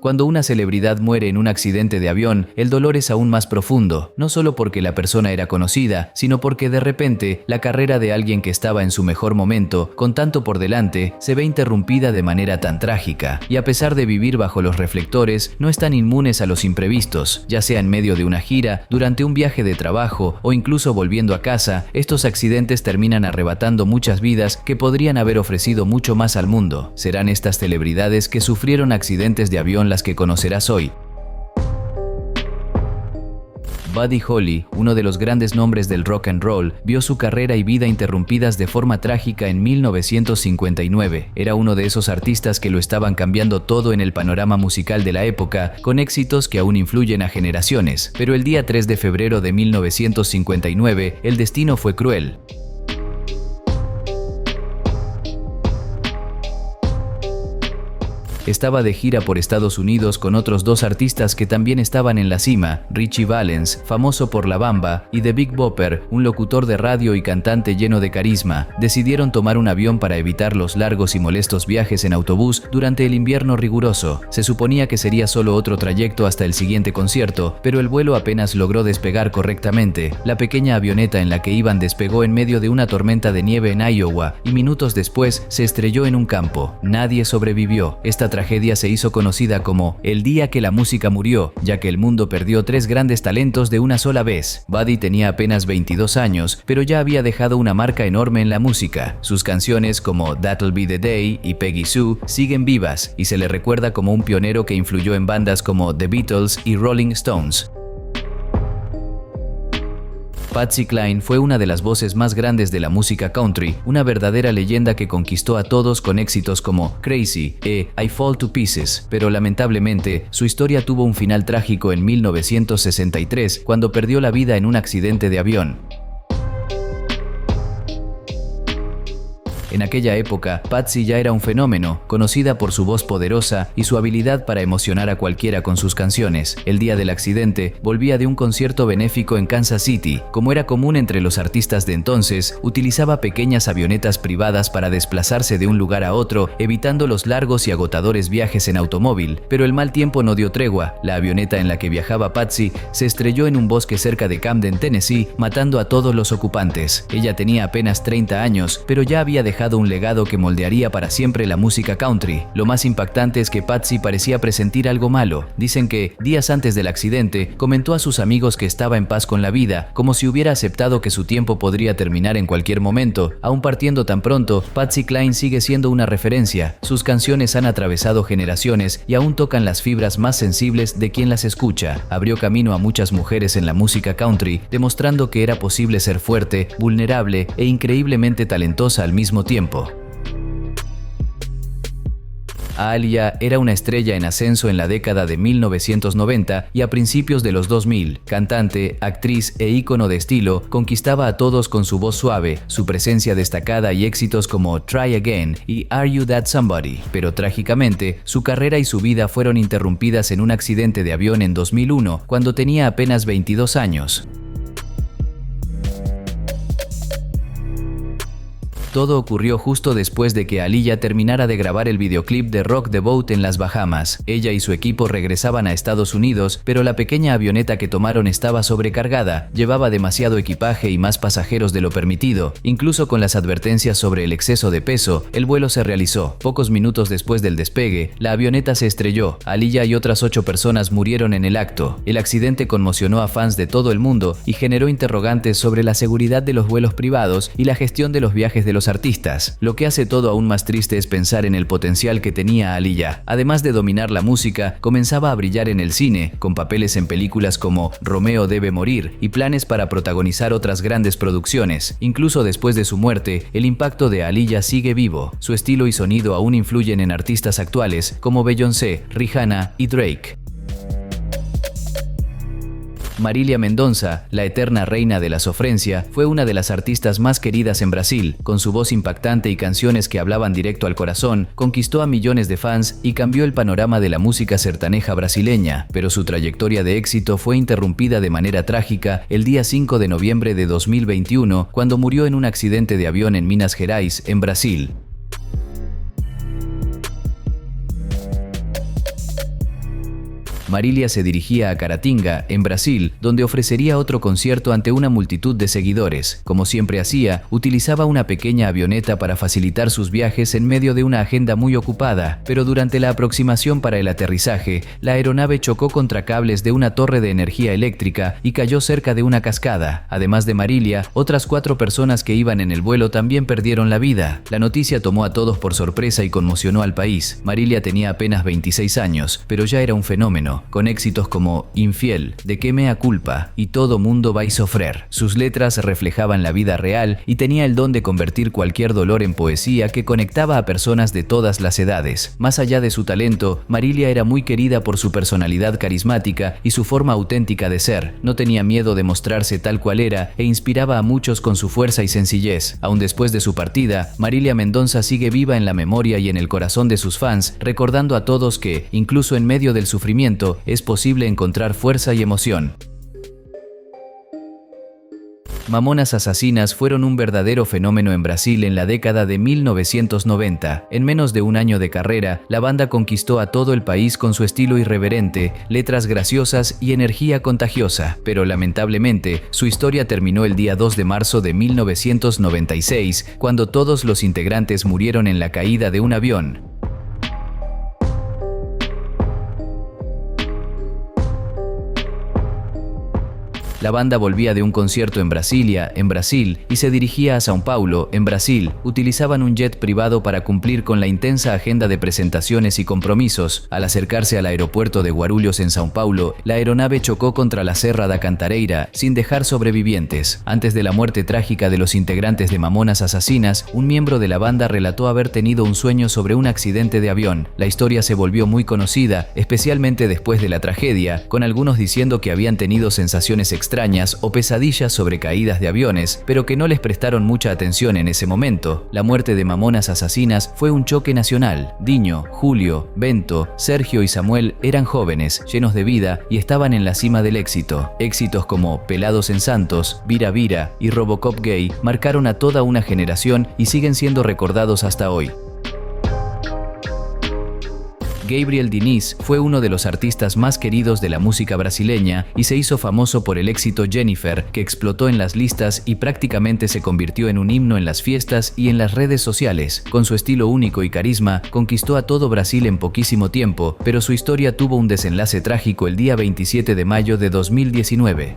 Cuando una celebridad muere en un accidente de avión, el dolor es aún más profundo, no solo porque la persona era conocida, sino porque de repente la carrera de alguien que estaba en su mejor momento, con tanto por delante, se ve interrumpida de manera tan trágica. Y a pesar de vivir bajo los reflectores, no están inmunes a los imprevistos, ya sea en medio de una gira, durante un viaje de trabajo o incluso volviendo a casa. Estos accidentes terminan arrebatando muchas vidas que podrían haber ofrecido mucho más al mundo. Serán estas celebridades que sufrieron accidentes de avión las que conocerás hoy. Buddy Holly, uno de los grandes nombres del rock and roll, vio su carrera y vida interrumpidas de forma trágica en 1959. Era uno de esos artistas que lo estaban cambiando todo en el panorama musical de la época, con éxitos que aún influyen a generaciones. Pero el día 3 de febrero de 1959, el destino fue cruel. Estaba de gira por Estados Unidos con otros dos artistas que también estaban en la cima, Ritchie Valens, famoso por La Bamba, y The Big Bopper, un locutor de radio y cantante lleno de carisma. Decidieron tomar un avión para evitar los largos y molestos viajes en autobús durante el invierno riguroso. Se suponía que sería solo otro trayecto hasta el siguiente concierto, pero el vuelo apenas logró despegar correctamente. La pequeña avioneta en la que iban despegó en medio de una tormenta de nieve en Iowa y minutos después se estrelló en un campo. Nadie sobrevivió. Esta tragedia se hizo conocida como el día que la música murió, ya que el mundo perdió tres grandes talentos de una sola vez. Buddy tenía apenas 22 años, pero ya había dejado una marca enorme en la música. Sus canciones como That'll Be the Day y Peggy Sue siguen vivas y se le recuerda como un pionero que influyó en bandas como The Beatles y Rolling Stones. Patsy Cline fue una de las voces más grandes de la música country, una verdadera leyenda que conquistó a todos con éxitos como Crazy e I Fall to Pieces, pero lamentablemente su historia tuvo un final trágico en 1963 cuando perdió la vida en un accidente de avión. En aquella época, Patsy ya era un fenómeno, conocida por su voz poderosa y su habilidad para emocionar a cualquiera con sus canciones. El día del accidente, volvía de un concierto benéfico en Kansas City. Como era común entre los artistas de entonces, utilizaba pequeñas avionetas privadas para desplazarse de un lugar a otro, evitando los largos y agotadores viajes en automóvil. Pero el mal tiempo no dio tregua. La avioneta en la que viajaba Patsy se estrelló en un bosque cerca de Camden, Tennessee, matando a todos los ocupantes. Ella tenía apenas 30 años, pero ya había dejado un legado que moldearía para siempre la música country. Lo más impactante es que Patsy parecía presentir algo malo. Dicen que, días antes del accidente, comentó a sus amigos que estaba en paz con la vida, como si hubiera aceptado que su tiempo podría terminar en cualquier momento. Aún partiendo tan pronto, Patsy Cline sigue siendo una referencia. Sus canciones han atravesado generaciones y aún tocan las fibras más sensibles de quien las escucha. Abrió camino a muchas mujeres en la música country, demostrando que era posible ser fuerte, vulnerable e increíblemente talentosa al mismo tiempo. Aaliyah era una estrella en ascenso en la década de 1990 y a principios de los 2000. Cantante, actriz e ícono de estilo, conquistaba a todos con su voz suave, su presencia destacada y éxitos como Try Again y Are You That Somebody. Pero trágicamente, su carrera y su vida fueron interrumpidas en un accidente de avión en 2001, cuando tenía apenas 22 años. Todo ocurrió justo después de que Aaliyah terminara de grabar el videoclip de Rock the Boat en las Bahamas. Ella y su equipo regresaban a Estados Unidos, pero la pequeña avioneta que tomaron estaba sobrecargada, llevaba demasiado equipaje y más pasajeros de lo permitido. Incluso con las advertencias sobre el exceso de peso, el vuelo se realizó. Pocos minutos después del despegue, la avioneta se estrelló. Aaliyah y otras 8 personas murieron en el acto. El accidente conmocionó a fans de todo el mundo y generó interrogantes sobre la seguridad de los vuelos privados y la gestión de los viajes de los artistas. Lo que hace todo aún más triste es pensar en el potencial que tenía Aaliyah. Además de dominar la música, comenzaba a brillar en el cine, con papeles en películas como Romeo debe morir y planes para protagonizar otras grandes producciones. Incluso después de su muerte, el impacto de Aaliyah sigue vivo. Su estilo y sonido aún influyen en artistas actuales como Beyoncé, Rihanna y Drake. Marília Mendonça, la eterna reina de la sofrencia, fue una de las artistas más queridas en Brasil. Con su voz impactante y canciones que hablaban directo al corazón, conquistó a millones de fans y cambió el panorama de la música sertaneja brasileña. Pero su trayectoria de éxito fue interrumpida de manera trágica el día 5 de noviembre de 2021, cuando murió en un accidente de avión en Minas Gerais, en Brasil. Marília se dirigía a Caratinga, en Brasil, donde ofrecería otro concierto ante una multitud de seguidores. Como siempre hacía, utilizaba una pequeña avioneta para facilitar sus viajes en medio de una agenda muy ocupada, pero durante la aproximación para el aterrizaje, la aeronave chocó contra cables de una torre de energía eléctrica y cayó cerca de una cascada. Además de Marília, otras 4 personas que iban en el vuelo también perdieron la vida. La noticia tomó a todos por sorpresa y conmocionó al país. Marília tenía apenas 26 años, pero ya era un fenómeno, con éxitos como Infiel, De qué mea culpa y Todo mundo vai sofrer. Sus letras reflejaban la vida real y tenía el don de convertir cualquier dolor en poesía que conectaba a personas de todas las edades. Más allá de su talento, Marília era muy querida por su personalidad carismática y su forma auténtica de ser. No tenía miedo de mostrarse tal cual era e inspiraba a muchos con su fuerza y sencillez. Aún después de su partida, Marília Mendonça sigue viva en la memoria y en el corazón de sus fans, recordando a todos que, incluso en medio del sufrimiento, es posible encontrar fuerza y emoción. Mamonas Assassinas fueron un verdadero fenómeno en Brasil en la década de 1990. En menos de un año de carrera, la banda conquistó a todo el país con su estilo irreverente, letras graciosas y energía contagiosa. Pero lamentablemente, su historia terminó el día 2 de marzo de 1996, cuando todos los integrantes murieron en la caída de un avión. La banda volvía de un concierto en Brasilia, en Brasil, y se dirigía a São Paulo, en Brasil. Utilizaban un jet privado para cumplir con la intensa agenda de presentaciones y compromisos. Al acercarse al aeropuerto de Guarulhos en São Paulo, la aeronave chocó contra la Serra da Cantareira, sin dejar sobrevivientes. Antes de la muerte trágica de los integrantes de Mamonas Assassinas, un miembro de la banda relató haber tenido un sueño sobre un accidente de avión. La historia se volvió muy conocida, especialmente después de la tragedia, con algunos diciendo que habían tenido sensaciones extrañas o pesadillas sobre caídas de aviones, pero que no les prestaron mucha atención en ese momento. La muerte de Mamonas Assassinas fue un choque nacional. Dinho, Julio, Bento, Sergio y Samuel eran jóvenes, llenos de vida y estaban en la cima del éxito. Éxitos como Pelados en Santos, Vira Vira y Robocop Gay marcaron a toda una generación y siguen siendo recordados hasta hoy. Gabriel Diniz fue uno de los artistas más queridos de la música brasileña y se hizo famoso por el éxito Jennifer, que explotó en las listas y prácticamente se convirtió en un himno en las fiestas y en las redes sociales. Con su estilo único y carisma, conquistó a todo Brasil en poquísimo tiempo, pero su historia tuvo un desenlace trágico el día 27 de mayo de 2019.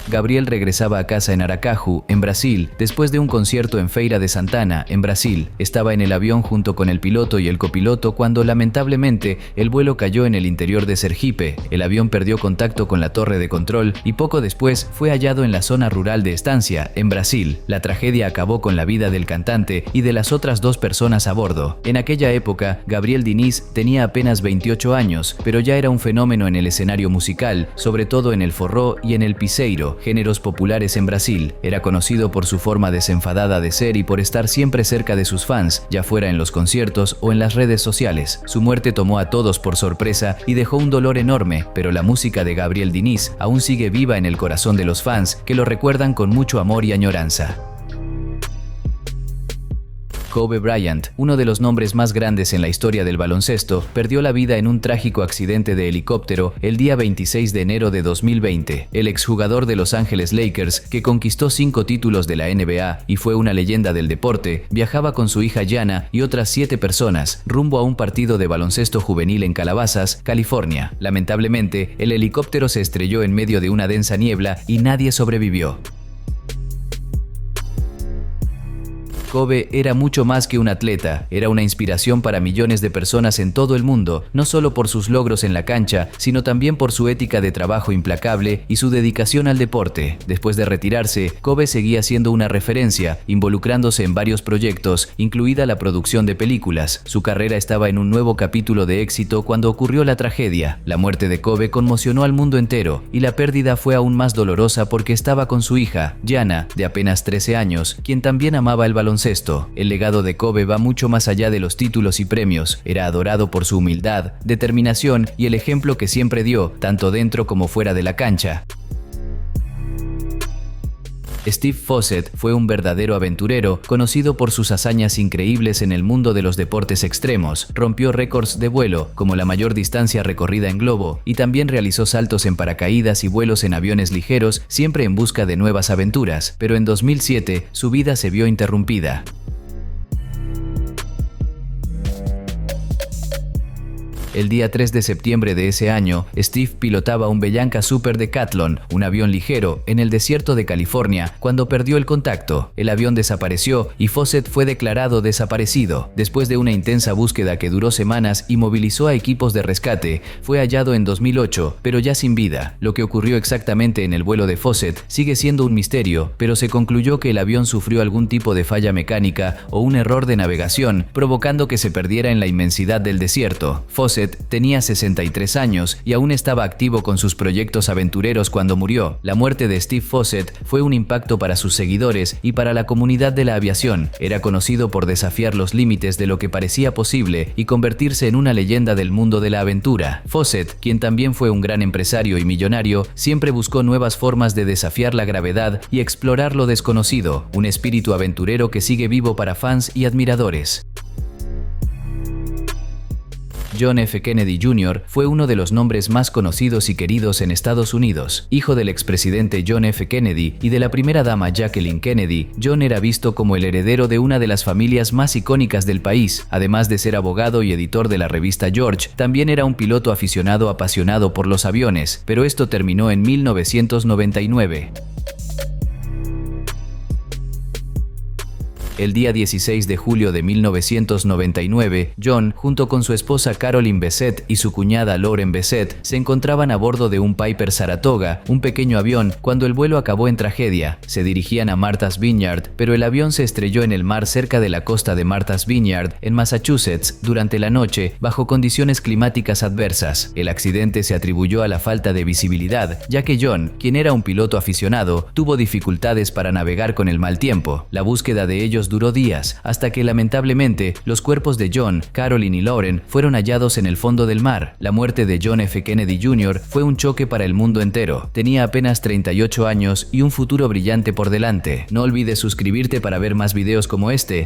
Gabriel regresaba a casa en Aracaju, en Brasil, después de un concierto en Feira de Santana, en Brasil. Estaba en el avión junto con el piloto y el copiloto cuando lamentablemente el vuelo cayó en el interior de Sergipe. El avión perdió contacto con la torre de control y poco después fue hallado en la zona rural de Estância, en Brasil. La tragedia acabó con la vida del cantante y de las otras 2 personas a bordo. En aquella época, Gabriel Diniz tenía apenas 28 años, pero ya era un fenómeno en el escenario musical, sobre todo en el forró y en el piseiro, géneros populares en Brasil. Era conocido por su forma desenfadada de ser y por estar siempre cerca de sus fans, ya fuera en los conciertos o en las redes sociales. Su muerte tomó a todos por sorpresa y dejó un dolor enorme, pero la música de Gabriel Diniz aún sigue viva en el corazón de los fans, que lo recuerdan con mucho amor y añoranza. Kobe Bryant, uno de los nombres más grandes en la historia del baloncesto, perdió la vida en un trágico accidente de helicóptero el día 26 de enero de 2020. El exjugador de Los Ángeles Lakers, que conquistó 5 títulos de la NBA y fue una leyenda del deporte, viajaba con su hija Gianna y otras 7 personas rumbo a un partido de baloncesto juvenil en Calabasas, California. Lamentablemente, el helicóptero se estrelló en medio de una densa niebla y nadie sobrevivió. Kobe era mucho más que un atleta, era una inspiración para millones de personas en todo el mundo, no solo por sus logros en la cancha, sino también por su ética de trabajo implacable y su dedicación al deporte. Después de retirarse, Kobe seguía siendo una referencia, involucrándose en varios proyectos, incluida la producción de películas. Su carrera estaba en un nuevo capítulo de éxito cuando ocurrió la tragedia. La muerte de Kobe conmocionó al mundo entero, y la pérdida fue aún más dolorosa porque estaba con su hija, Gianna, de apenas 13 años, quien también amaba el baloncesto. El legado de Kobe va mucho más allá de los títulos y premios. Era adorado por su humildad, determinación y el ejemplo que siempre dio, tanto dentro como fuera de la cancha. Steve Fossett fue un verdadero aventurero, conocido por sus hazañas increíbles en el mundo de los deportes extremos. Rompió récords de vuelo, como la mayor distancia recorrida en globo, y también realizó saltos en paracaídas y vuelos en aviones ligeros, siempre en busca de nuevas aventuras. Pero en 2007, su vida se vio interrumpida. El día 3 de septiembre de ese año, Steve pilotaba un Bellanca Super Decathlon, un avión ligero, en el desierto de California, cuando perdió el contacto. El avión desapareció y Fossett fue declarado desaparecido. Después de una intensa búsqueda que duró semanas y movilizó a equipos de rescate, fue hallado en 2008, pero ya sin vida. Lo que ocurrió exactamente en el vuelo de Fossett sigue siendo un misterio, pero se concluyó que el avión sufrió algún tipo de falla mecánica o un error de navegación, provocando que se perdiera en la inmensidad del desierto. Fossett tenía 63 años y aún estaba activo con sus proyectos aventureros cuando murió. La muerte de Steve Fossett fue un impacto para sus seguidores y para la comunidad de la aviación. Era conocido por desafiar los límites de lo que parecía posible y convertirse en una leyenda del mundo de la aventura. Fossett, quien también fue un gran empresario y millonario, siempre buscó nuevas formas de desafiar la gravedad y explorar lo desconocido, un espíritu aventurero que sigue vivo para fans y admiradores. John F. Kennedy Jr. fue uno de los nombres más conocidos y queridos en Estados Unidos. Hijo del expresidente John F. Kennedy y de la primera dama Jacqueline Kennedy, John era visto como el heredero de una de las familias más icónicas del país. Además de ser abogado y editor de la revista George, también era un piloto aficionado apasionado por los aviones, pero esto terminó en 1999. El día 16 de julio de 1999, John, junto con su esposa Carolyn Bessette y su cuñada Lauren Bessette, se encontraban a bordo de un Piper Saratoga, un pequeño avión, cuando el vuelo acabó en tragedia. Se dirigían a Martha's Vineyard, pero el avión se estrelló en el mar cerca de la costa de Martha's Vineyard, en Massachusetts, durante la noche, bajo condiciones climáticas adversas. El accidente se atribuyó a la falta de visibilidad, ya que John, quien era un piloto aficionado, tuvo dificultades para navegar con el mal tiempo. La búsqueda de ellos duró días, hasta que lamentablemente los cuerpos de John, Carolyn y Lauren fueron hallados en el fondo del mar. La muerte de John F. Kennedy Jr. fue un choque para el mundo entero. Tenía apenas 38 años y un futuro brillante por delante. No olvides suscribirte para ver más videos como este